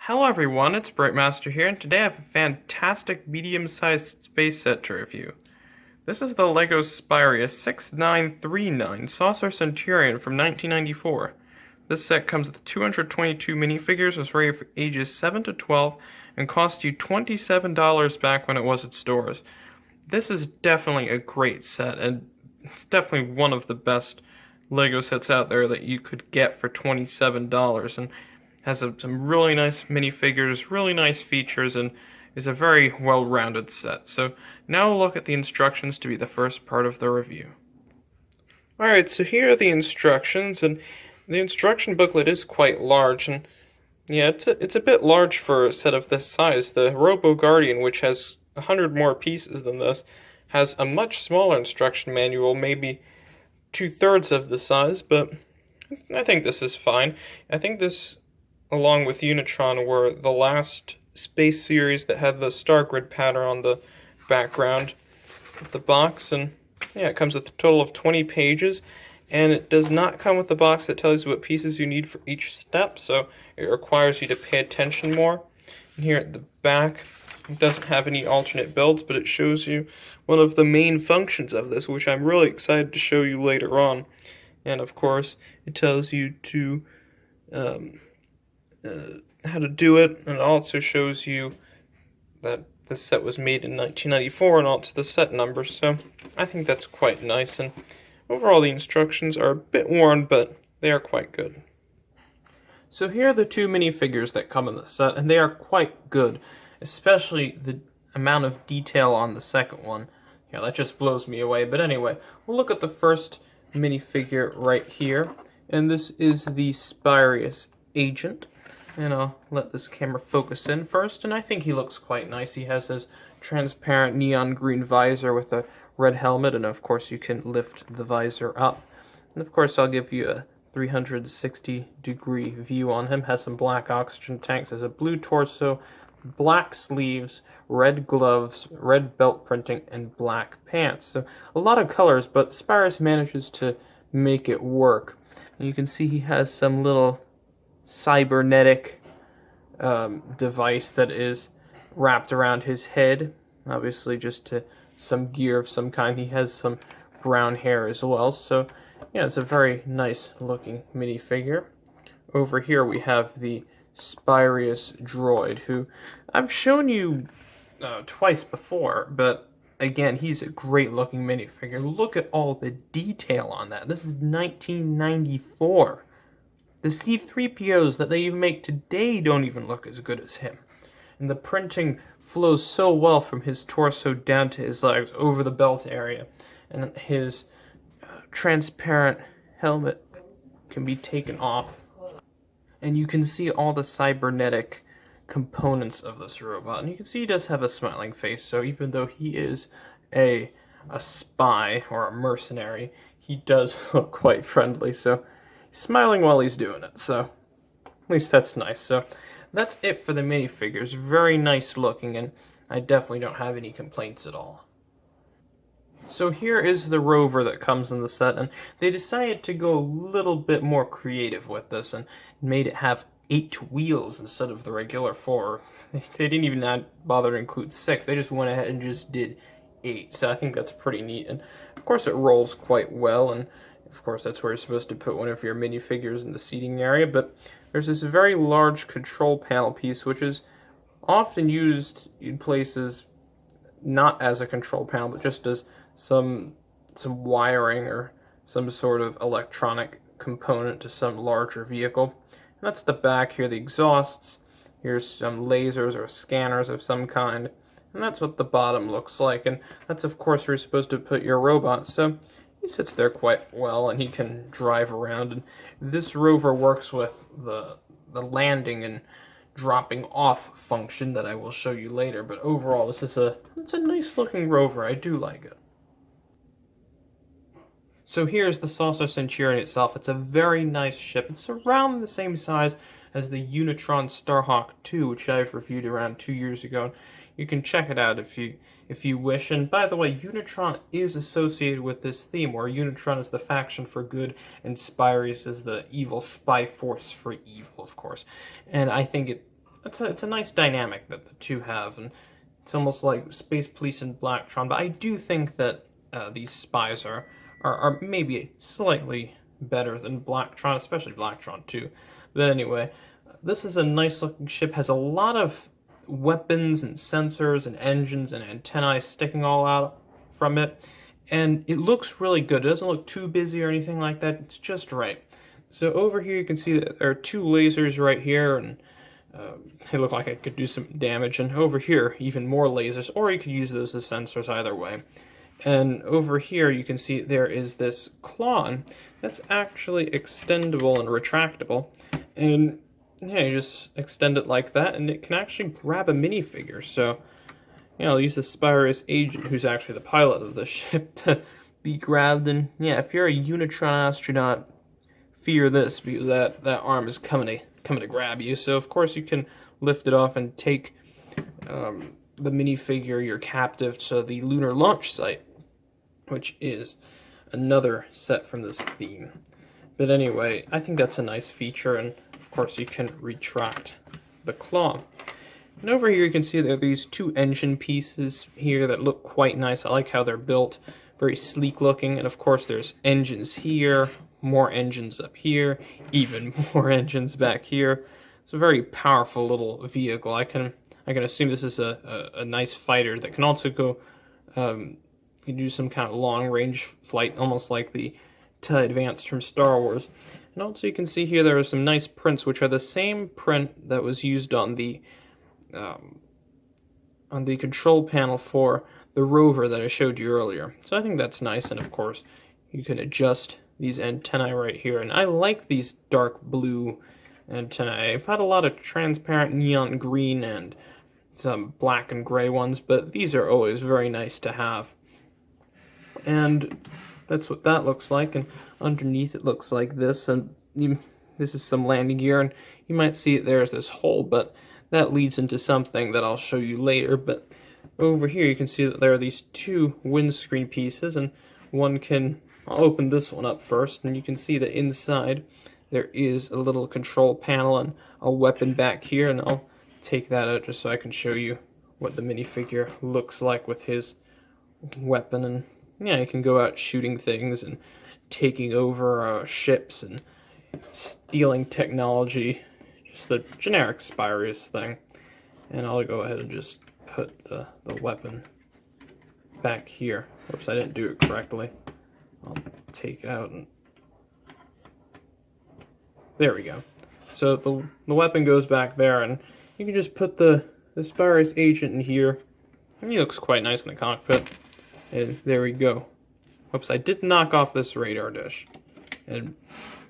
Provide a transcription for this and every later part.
Hello everyone, it's Brightmaster here, and today I have a fantastic medium-sized space set to review. This is the LEGO Spyrius 6939 Saucer Centurion from 1994. This set comes with 222 minifigures, is rated for ages 7 to 12, and cost you $27 back when it was at stores. This is definitely a great set, and it's definitely one of the best LEGO sets out there that you could get for $27, and has some really nice minifigures, really nice features, and is a very well-rounded set. So now we'll look at the instructions to be the first part of the review. Alright, so here are the instructions, and the instruction booklet is quite large, and yeah, it's a bit large for a set of this size. The Robo Guardian, which has 100 more pieces than this, has a much smaller instruction manual, maybe 2/3 of the size, but I think this is fine. I think this, along with Unitron, were the last space series that had the star grid pattern on the background of the box, and yeah, it comes with a total of 20 pages, and it does not come with the box that tells you what pieces you need for each step, so it requires you to pay attention more. And here at the back, it doesn't have any alternate builds, but it shows you one of the main functions of this, which I'm really excited to show you later on. And of course, it tells you to how to do it, and it also shows you that the set was made in 1994 and also the set number, so I think that's quite nice. And overall the instructions are a bit worn, but they are quite good. So here are the two minifigures that come in the set, and they are quite good, especially the amount of detail on the second one. Yeah, that just blows me away. But anyway, we'll look at the first minifigure right here, and this is the Spyrius agent. And I'll let this camera focus in first, and I think he looks quite nice. He has his transparent neon green visor with a red helmet, and of course you can lift the visor up. And of course I'll give you a 360-degree view on him. Has some black oxygen tanks, has a blue torso, black sleeves, red gloves, red belt printing, and black pants. So a lot of colors, but Spyrius manages to make it work. And you can see he has some little cybernetic device that is wrapped around his head, obviously just to some gear of some kind. He has some brown hair as well, so yeah, it's a very nice looking minifigure. Over here we have the Spyrius droid, who I've shown you twice before, but again, he's a great looking minifigure. Look at all the detail on that. This is 1994. The C-3POs that they even make today don't even look as good as him. And the printing flows so well from his torso down to his legs over the belt area. And his transparent helmet can be taken off. And you can see all the cybernetic components of this robot. And you can see he does have a smiling face, so even though he is a spy or a mercenary, he does look quite friendly, so smiling while he's doing it, so at least that's nice. So that's it for the minifigures. Very nice looking, and I definitely don't have any complaints at all. So here is the Rover that comes in the set, and they decided to go a little bit more creative with this and made it have 8 wheels instead of the regular 4. They didn't even bother to include 6. They just went ahead and just did 8. So I think that's pretty neat, and of course it rolls quite well, and of course, that's where you're supposed to put one of your minifigures in the seating area, but there's this very large control panel piece, which is often used in places not as a control panel, but just as some wiring or some sort of electronic component to some larger vehicle. And that's the back here, the exhausts. Here's some lasers or scanners of some kind. And that's what the bottom looks like. And that's, of course, where you're supposed to put your robot. So he sits there quite well, and he can drive around. And this Rover works with the landing and dropping off function that I will show you later. But overall, it's a nice looking Rover. I do like it. So here's the Saucer Centurion itself. It's a very nice ship. It's around the same size as the Unitron Starhawk 2, which I've reviewed around 2 years ago. You can check it out if you wish. And by the way, Unitron is associated with this theme, where Unitron is the faction for good and Spyrius is the evil spy force for evil, of course. And I think it it's a nice dynamic that the two have, and it's almost like Space Police and Blacktron. But I do think that these spies are maybe slightly better than Blacktron, especially Blacktron too. But anyway, this is a nice looking ship. Has a lot of weapons and sensors and engines and antennae sticking all out from it, and it looks really good. It doesn't look too busy or anything like that. It's just right. So over here you can see that there are two lasers right here, and they look like it could do some damage. And over here, even more lasers, or you could use those as sensors either way. And over here you can see there is this claw that's actually extendable and retractable. And yeah, you just extend it like that, and it can actually grab a minifigure. So, yeah, I'll use the Spyrius agent, who's actually the pilot of the ship, to be grabbed. And yeah, if you're a Unitron astronaut, fear this, because that arm is coming to grab you. So of course you can lift it off and take the minifigure, your captive, to the lunar launch site, which is another set from this theme. But anyway, I think that's a nice feature, and of course you can retract the claw. And over here you can see there are these two engine pieces here that look quite nice. I like how they're built, very sleek looking, and of course there's engines here, more engines up here, even more engines back here. It's a very powerful little vehicle. I can assume this is a nice fighter that can also go can do some kind of long range flight, almost like the TIE Advanced from Star Wars. And also you can see here there are some nice prints, which are the same print that was used on the control panel for the Rover that I showed you earlier. So I think that's nice, and of course you can adjust these antennae right here. And I like these dark blue antennae. I've had a lot of transparent neon green and some black and gray ones, but these are always very nice to have. And that's what that looks like, and underneath it looks like this, and this is some landing gear, and you might see it there's this hole, but that leads into something that I'll show you later. But over here you can see that there are these two windscreen pieces, and I'll open this one up first, and you can see that inside there is a little control panel and a weapon back here, and I'll take that out just so I can show you what the minifigure looks like with his weapon. And yeah, you can go out shooting things and taking over ships and stealing technology, just the generic Spyrius thing. And I'll go ahead and just put the weapon back here. Oops, I didn't do it correctly. I'll take it out, and there we go. So the weapon goes back there, and you can just put the Spyrius agent in here. And he looks quite nice in the cockpit. And there we go. Oops, I did knock off this radar dish. And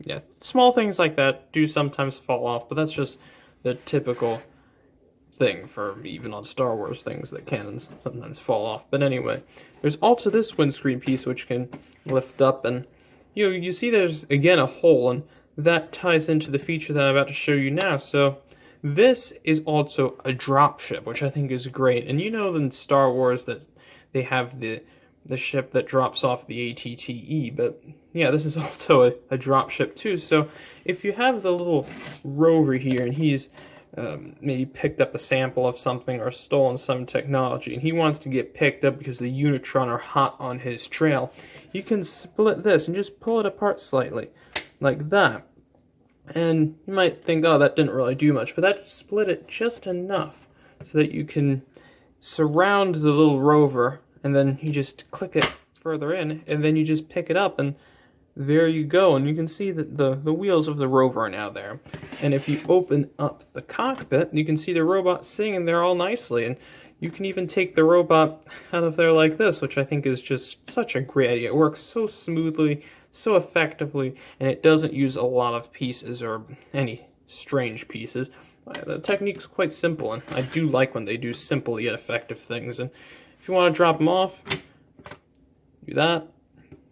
yeah, small things like that do sometimes fall off, but that's just the typical thing for even on Star Wars things that cannons sometimes fall off. But anyway, there's also this windscreen piece which can lift up, and you see there's again a hole, and that ties into the feature that I'm about to show you now. So this is also a dropship, which I think is great. And you know in Star Wars that they have the ship that drops off the ATTE, but yeah, this is also a dropship too. So if you have the little Rover here, and he's maybe picked up a sample of something or stolen some technology, and he wants to get picked up because the Unitron are hot on his trail, you can split this and just pull it apart slightly, like that. And you might think, oh, that didn't really do much, but that split it just enough so that you can surround the little Rover, and then you just click it further in, and then you just pick it up, and there you go. And you can see that the wheels of the Rover are now there. And if you open up the cockpit, you can see the robot sitting in there all nicely, and you can even take the robot out of there like this, which I think is just such a great idea. It works so smoothly, so effectively, and it doesn't use a lot of pieces or any strange pieces. The technique's quite simple, and I do like when they do simple yet effective things. And if you want to drop them off, do that.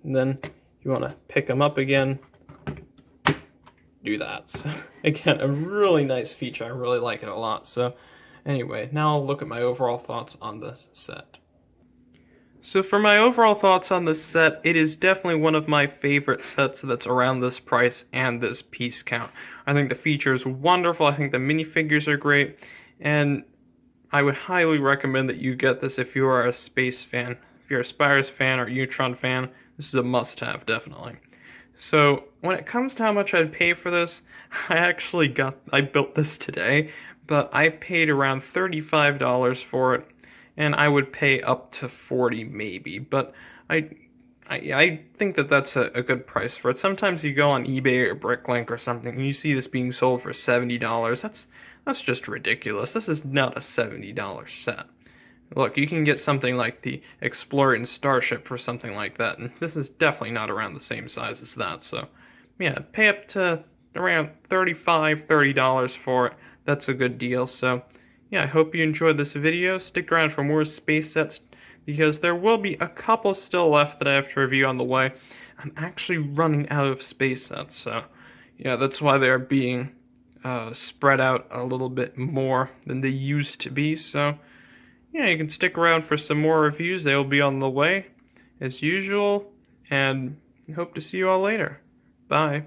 And then if you want to pick them up again, do that. So again, a really nice feature. I really like it a lot. So anyway, now I'll look at my overall thoughts on this set. So for my overall thoughts on this set, it is definitely one of my favorite sets that's around this price and this piece count. I think the features are wonderful, I think the minifigures are great, and I would highly recommend that you get this if you are a space fan. If you're a Spyrius fan or Utron fan, this is a must-have, definitely. So when it comes to how much I'd pay for this, I built this today, but I paid around $35 for it, and I would pay up to 40 maybe, but I think that that's a good price for it. Sometimes you go on eBay or Bricklink or something, and you see this being sold for $70. That's just ridiculous. This is not a $70 set. Look, you can get something like the Explorer Starship for something like that, and this is definitely not around the same size as that, so yeah, pay up to around $30 for it. That's a good deal, so yeah, I hope you enjoyed this video. Stick around for more space sets, because there will be a couple still left that I have to review on the way. I'm actually running out of space sets, so yeah, that's why they're being spread out a little bit more than they used to be, so yeah, you can stick around for some more reviews. They will be on the way, as usual, and hope to see you all later. Bye.